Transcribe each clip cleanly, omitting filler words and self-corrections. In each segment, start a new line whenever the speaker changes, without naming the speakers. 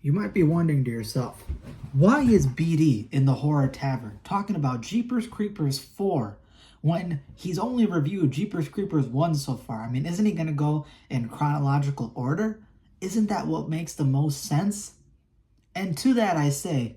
You might be wondering to yourself, why is BD in the Horror Tavern talking about Jeepers Creepers 4 when he's only reviewed Jeepers Creepers 1 so far? I mean, isn't he going to go in chronological order? Isn't that what makes the most sense? And to that I say,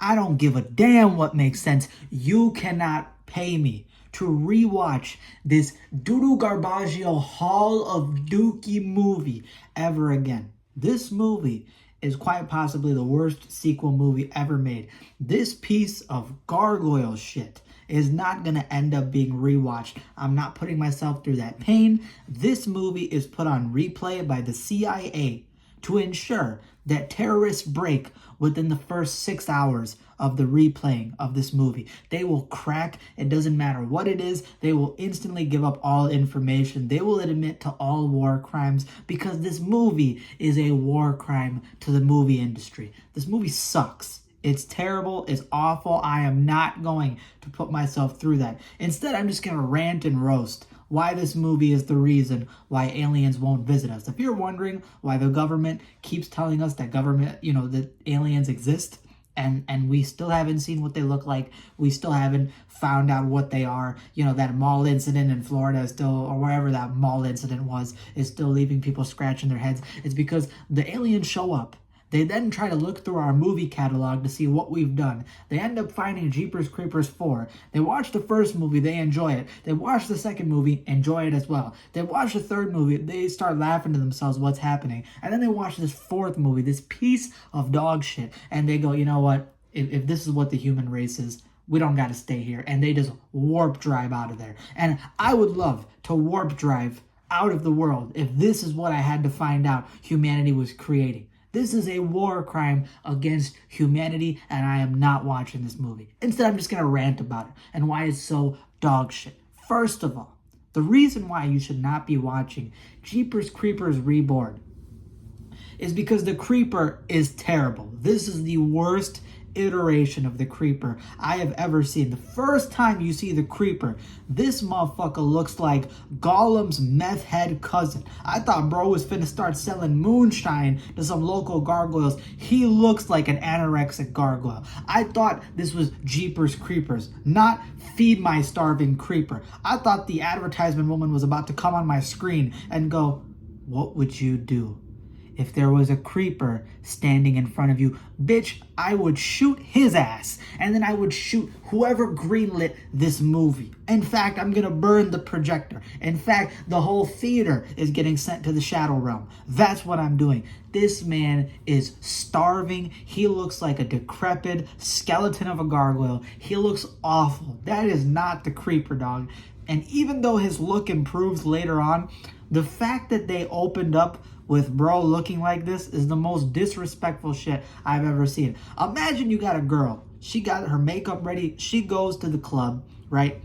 I don't give a damn what makes sense. You cannot pay me to rewatch this Dudu Garbaggio Hall of Dookie movie ever again. This movie is quite possibly the worst sequel movie ever made. This piece of gargoyle shit is not going to end up being rewatched. I'm not putting myself through that pain. This movie is put on replay by the CIA to ensure that terrorists break within the first 6 hours of the replaying of this movie. They will crack. It doesn't matter what it is. They will instantly give up all information. They will admit to all war crimes because this movie is a war crime to the movie industry. This movie sucks. It's terrible. It's awful. I am not going to put myself through that. Instead, I'm just going to rant and roast why this movie is the reason why aliens won't visit us. If you're wondering why the government keeps telling us that that aliens exist, and we still haven't seen what they look like, we still haven't found out what they are, that mall incident in Florida is still, or wherever that mall incident was, is still leaving people scratching their heads, it's because the aliens show up. They then try to look through our movie catalog to see what we've done. They end up finding Jeepers Creepers 4. They watch the first movie, they enjoy it. They watch the second movie, enjoy it as well. They watch the third movie, they start laughing to themselves what's happening. And then they watch this fourth movie, this piece of dog shit, and they go, you know what? If this is what the human race is, we don't got to stay here. And they just warp drive out of there. And I would love to warp drive out of the world if this is what I had to find out humanity was creating. This is a war crime against humanity, and I am not watching this movie. Instead, I'm just going to rant about it and why it's so dog shit. First of all, the reason why you should not be watching Jeepers Creepers Reborn is because the Creeper is terrible. This is the worst iteration of the Creeper I have ever seen. The first time you see the Creeper, this motherfucker looks like Gollum's meth head cousin. I thought bro was finna start selling moonshine to some local gargoyles. He looks like an anorexic gargoyle. I thought this was Jeepers Creepers, not Feed My Starving Creeper. I thought the advertisement woman was about to come on my screen and go, "What would you do if there was a creeper standing in front of you?" Bitch, I would shoot his ass. And then I would shoot whoever greenlit this movie. In fact, I'm gonna burn the projector. In fact, the whole theater is getting sent to the Shadow Realm. That's what I'm doing. This man is starving. He looks like a decrepit skeleton of a gargoyle. He looks awful. That is not the Creeper, dog. And even though his look improves later on, the fact that they opened up with bro looking like this is the most disrespectful shit I've ever seen. Imagine you got a girl. She got her makeup ready. She goes to the club, right?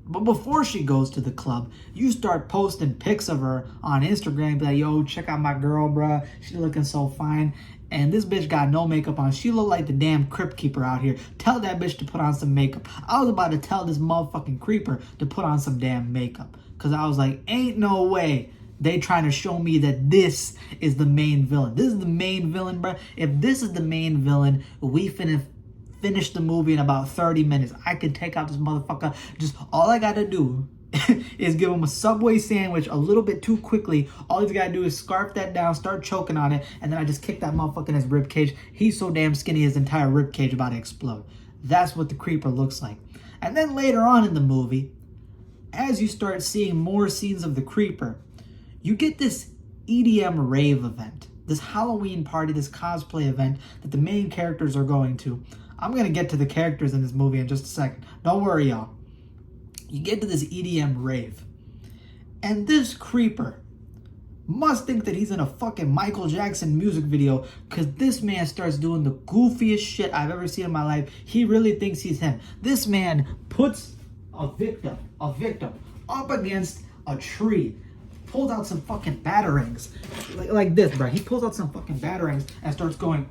But before she goes to the club, you start posting pics of her on Instagram. Be like, yo, check out my girl, bruh. She looking so fine. And this bitch got no makeup on. She look like the damn crypt keeper out here. Tell that bitch to put on some makeup. I was about to tell this motherfucking creeper to put on some damn makeup. Because I was like, ain't no way they trying to show me that this is the main villain. This is the main villain, bro. If this is the main villain, we finna finish the movie in about 30 minutes. I could take out this motherfucker. Just all I gotta do is give him a Subway sandwich a little bit too quickly. All he's gotta do is scarf that down, start choking on it, and then I just kick that motherfucker in his rib cage. He's so damn skinny, his entire rib cage about to explode. That's what the Creeper looks like. And then later on in the movie, as you start seeing more scenes of the Creeper, you get this EDM Rave event, this Halloween party, this cosplay event that the main characters are going to. I'm going to get to the characters in this movie in just a second. Don't worry, y'all. You get to this EDM Rave, and this Creeper must think that he's in a fucking Michael Jackson music video, because this man starts doing the goofiest shit I've ever seen in my life. He really thinks he's him. This man puts a victim up against a tree, pulls out some fucking batarangs, like this, bro. He pulls out some fucking batarangs and starts going.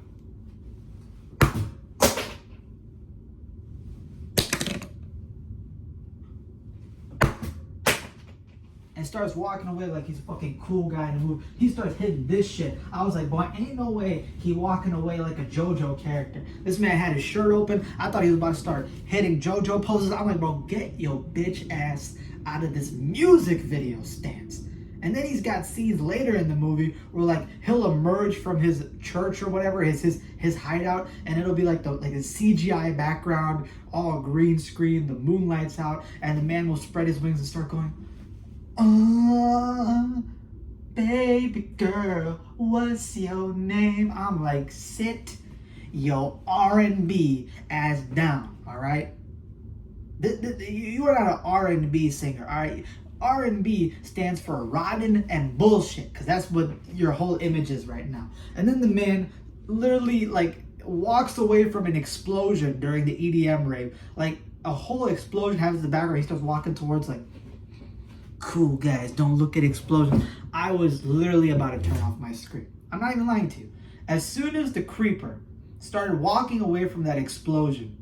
and starts walking away like he's a fucking cool guy in the movie. He starts hitting this shit. I was like, boy, ain't no way he walking away like a JoJo character. This man had his shirt open. I thought he was about to start hitting JoJo poses. I'm like, bro, get your bitch ass out of this music video stance. And then he's got scenes later in the movie where like he'll emerge from his church or whatever, his hideout, and it'll be like a CGI background, all green screen, the moonlight's out, and the man will spread his wings and start going, oh, baby girl, what's your name? I'm like, sit your R&B ass down, all right? You are not an R&B singer, all right? R&B stands for rotten and bullshit, because that's what your whole image is right now. And then the man literally like walks away from an explosion during the EDM rave. Like a whole explosion happens in the background. He starts walking towards like, cool guys, don't look at explosions. I was literally about to turn off my screen. I'm not even lying to you. As soon as the creeper started walking away from that explosion,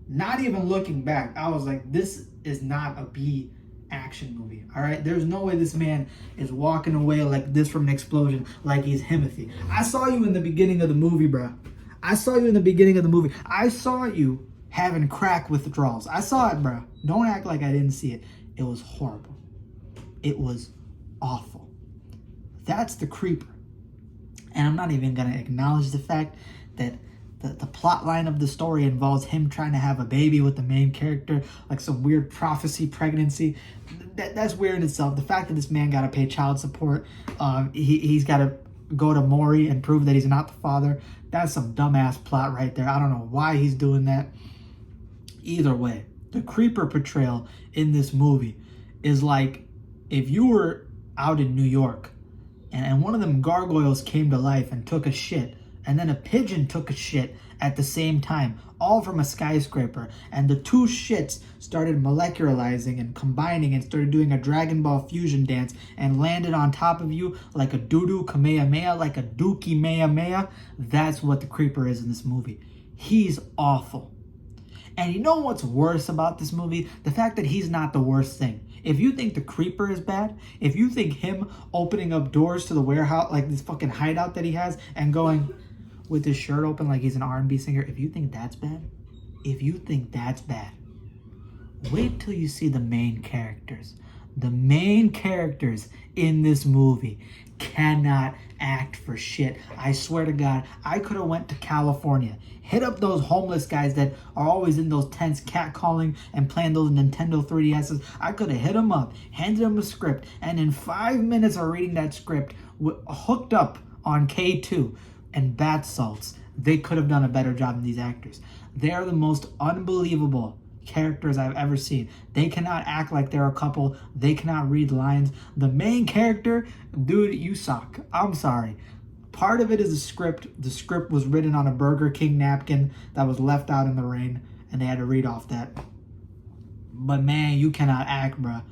not even looking back, I was like, this is not a B action movie, all right? There's no way this man is walking away like this from an explosion like he's Himothy. I saw you in the beginning of the movie, bro. I saw you in the beginning of the movie. I saw you having crack withdrawals. I saw it, bro. Don't act like I didn't see it. It was horrible. It was awful. That's the creeper. And I'm not even going to acknowledge the fact that the plot line of the story involves him trying to have a baby with the main character, like some weird prophecy pregnancy. That's weird in itself. The fact that this man got to pay child support, he's got to go to Maury and prove that he's not the father. That's some dumbass plot right there. I don't know why he's doing that. Either way, the creeper portrayal in this movie is like if you were out in New York and one of them gargoyles came to life and took a shit, and then a pigeon took a shit at the same time, all from a skyscraper, and the two shits started molecularizing and combining and started doing a Dragon Ball fusion dance and landed on top of you like a doo-doo kamehameha, like a dookie mehamea. That's what the creeper is in this movie. He's awful. And you know what's worse about this movie? The fact that he's not the worst thing. If you think the creeper is bad, if you think him opening up doors to the warehouse, like this fucking hideout that he has, and going with his shirt open like he's an R&B singer, if you think that's bad, wait till you see the main characters. The main characters in this movie cannot act for shit. I swear to God, I could have went to California, hit up those homeless guys that are always in those tents catcalling and playing those Nintendo 3DSs. I could have hit them up, handed them a script, and in 5 minutes of reading that script, hooked up on K2 and bath salts, they could have done a better job than these actors. They are the most unbelievable characters I've ever seen. They cannot act like they're a couple. They cannot read lines. The main character, dude, you suck. I'm sorry. Part of it is the script. The script was written on a Burger King napkin that was left out in the rain, and they had to read off that. But man, you cannot act, bruh.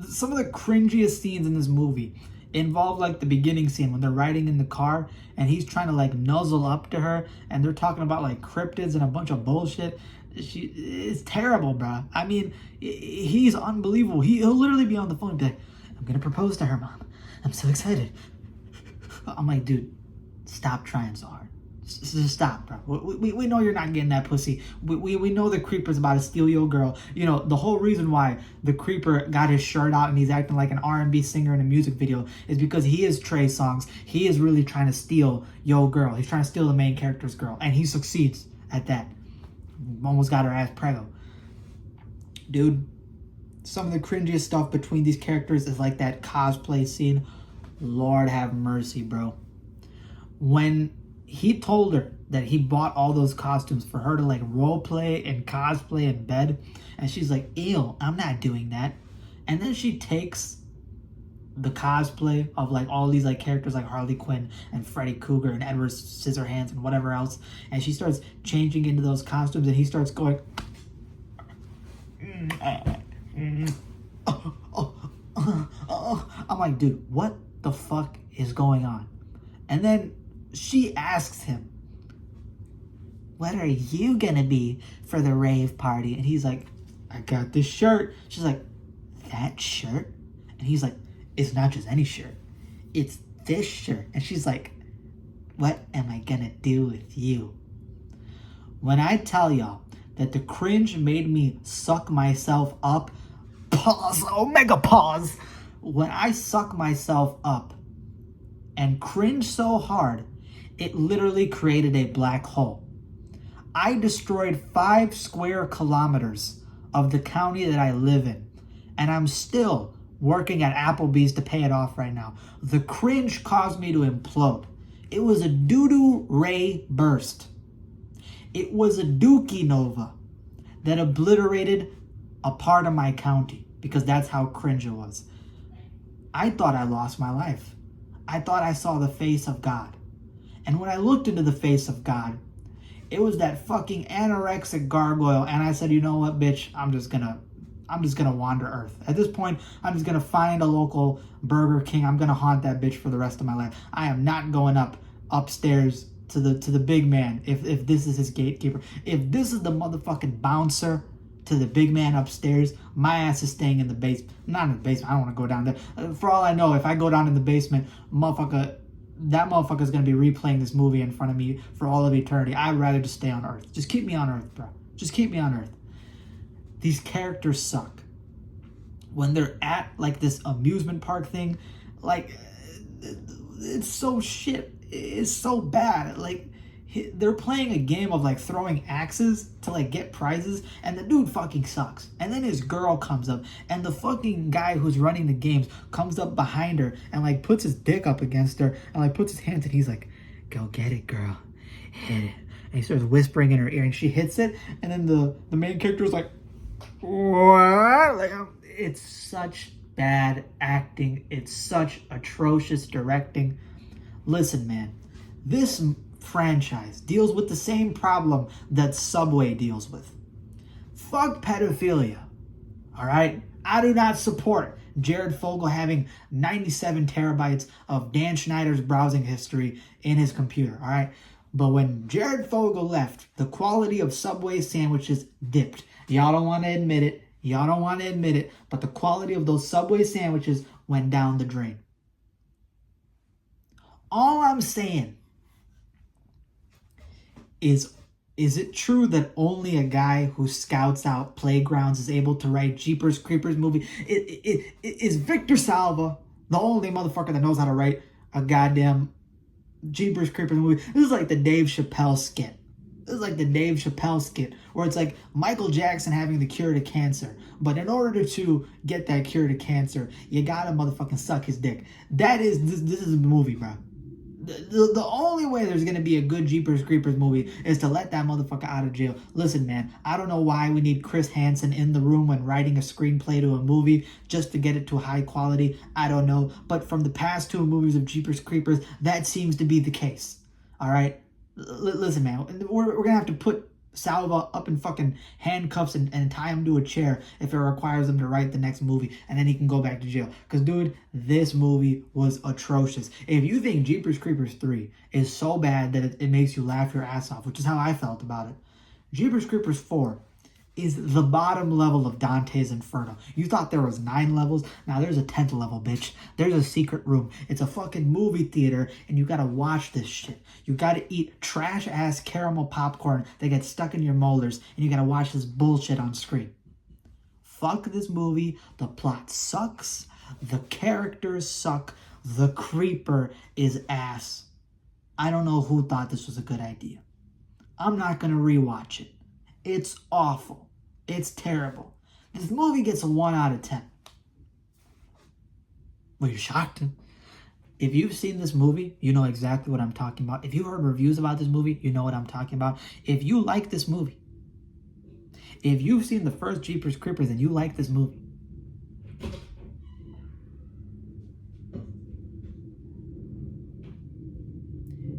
Some of the cringiest scenes in this movie involve like the beginning scene when they're riding in the car and he's trying to like nuzzle up to her and they're talking about like cryptids and a bunch of bullshit. It's terrible, bro. I mean, he's unbelievable. He'll literally be on the phone and be like, I'm gonna propose to her, Mom. I'm so excited. I'm like, dude, stop trying so hard. Just stop, bro. We know you're not getting that pussy. We know the creeper's about to steal your girl. You know, the whole reason why the creeper got his shirt out and he's acting like an R&B singer in a music video is because he is Trey Songz. He is really trying to steal your girl. He's trying to steal the main character's girl. And he succeeds at that. Almost got her ass preggo. Dude, some of the cringiest stuff between these characters is like that cosplay scene. Lord have mercy, bro. When he told her that he bought all those costumes for her to like role play and cosplay in bed, and she's like, ew, I'm not doing that. And then she takes the cosplay of like all these like characters like Harley Quinn and Freddy Krueger and Edward Scissorhands and whatever else, and she starts changing into those costumes and he starts going I'm like, dude, what the fuck is going on? And then she asks him, what are you gonna be for the rave party? And he's like, I got this shirt. She's like, that shirt? And he's like, it's not just any shirt. It's this shirt. And she's like, what am I gonna do with you? When I tell y'all that the cringe made me suck myself up, pause, omega pause. When I suck myself up and cringe so hard, it literally created a black hole. I destroyed 5 square kilometers of the county that I live in, and I'm still working at Applebee's to pay it off right now. The cringe caused me to implode. It was a doo-doo ray burst. It was a dookie nova that obliterated a part of my county, because that's how cringe it was. I thought I lost my life. I thought I saw the face of God. And when I looked into the face of God, it was that fucking anorexic gargoyle. And I said, you know what, bitch, I'm just gonna wander Earth. At this point, I'm just gonna find a local Burger King. I'm gonna haunt that bitch for the rest of my life. I am not going upstairs to the big man if this is his gatekeeper. If this is the motherfucking bouncer to the big man upstairs, my ass is staying in the basement. Not in the basement. I don't want to go down there. For all I know, if I go down in the basement, that motherfucker's gonna be replaying this movie in front of me for all of eternity. I'd rather just stay on Earth. Just keep me on Earth, bro. Just keep me on Earth. These characters suck. When they're at like this amusement park thing, like it's so shit. It's so bad. Like they're playing a game of like throwing axes to like get prizes, and the dude fucking sucks. And then his girl comes up, and the fucking guy who's running the games comes up behind her and like puts his dick up against her and like puts his hands, and he's like, go get it, girl, hit it. And he starts whispering in her ear, and she hits it, and then the main character is like, what? Like, it's such bad acting. It's such atrocious directing. Listen, man, this franchise deals with the same problem that Subway deals with. Fuck pedophilia, all right? I do not support Jared Fogle having 97 terabytes of Dan Schneider's browsing history in his computer, all right? But when Jared Fogle left, the quality of Subway sandwiches dipped. Y'all don't want to admit it. Y'all don't want to admit it, but the quality of those Subway sandwiches went down the drain. All I'm saying is it true that only a guy who scouts out playgrounds is able to write Jeepers Creepers movie? Is Victor Salva the only motherfucker that knows how to write a goddamn Jeepers Creepers movie? This is like the Dave Chappelle skit. This is like the Dave Chappelle skit where it's like Michael Jackson having the cure to cancer. But in order to get that cure to cancer, you gotta motherfucking suck his dick. This is a movie, bro. The only way there's going to be a good Jeepers Creepers movie is to let that motherfucker out of jail. Listen, man, I don't know why we need Chris Hansen in the room when writing a screenplay to a movie just to get it to high quality. I don't know. But from the past 2 movies of Jeepers Creepers, that seems to be the case. All right? Listen, man, we're going to have to put Salva up in fucking handcuffs and tie him to a chair if it requires him to write the next movie, and then he can go back to jail. Because, dude, this movie was atrocious. If you think Jeepers Creepers 3 is so bad that it makes you laugh your ass off, which is how I felt about it, Jeepers Creepers 4 is the bottom level of Dante's Inferno. You thought there was 9 levels? Now there's a 10th level, bitch. There's a secret room. It's a fucking movie theater, and you gotta watch this shit. You gotta eat trash-ass caramel popcorn that gets stuck in your molars, and you gotta watch this bullshit on screen. Fuck this movie. The plot sucks. The characters suck. The creeper is ass. I don't know who thought this was a good idea. I'm not gonna rewatch it. It's awful. It's terrible. This movie gets a 1 out of 10. Well, you're shocked. If you've seen this movie, you know exactly what I'm talking about. If you've heard reviews about this movie, you know what I'm talking about. If you like this movie, if you've seen the first Jeepers Creepers and you like this movie,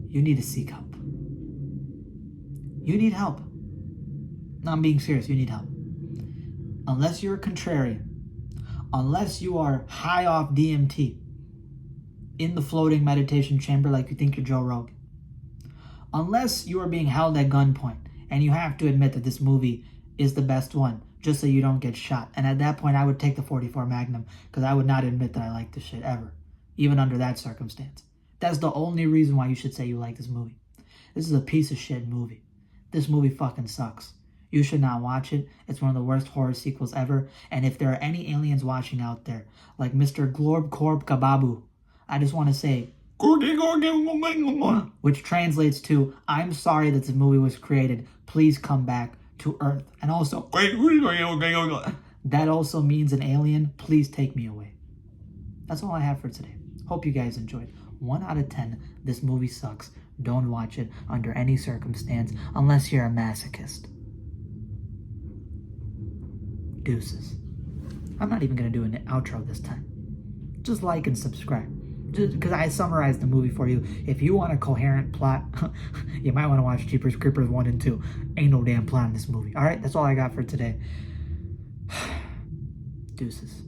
you need to seek help. You need help. No, I'm being serious. You need help. Unless you're a contrarian, unless you are high off DMT in the floating meditation chamber like you think you're Joe Rogan, unless you are being held at gunpoint and you have to admit that this movie is the best one just so you don't get shot. And at that point, I would take the 44 Magnum because I would not admit that I like this shit ever, even under that circumstance. That's the only reason why you should say you like this movie. This is a piece of shit movie. This movie fucking sucks. You should not watch it. It's one of the worst horror sequels ever. And if there are any aliens watching out there, like Mr. Glorb Korb Kababu, I just want to say, which translates to, I'm sorry that this movie was created. Please come back to Earth. And also, that also means an alien. Please take me away. That's all I have for today. Hope you guys enjoyed. 1 out of 10, this movie sucks. Don't watch it under any circumstance unless you're a masochist. Deuces. I'm not even going to do an outro this time. Just like and subscribe. Just because I summarized the movie for you. If you want a coherent plot, you might want to watch Jeepers Creepers 1 and 2. Ain't no damn plot in this movie. Alright, that's all I got for today. Deuces.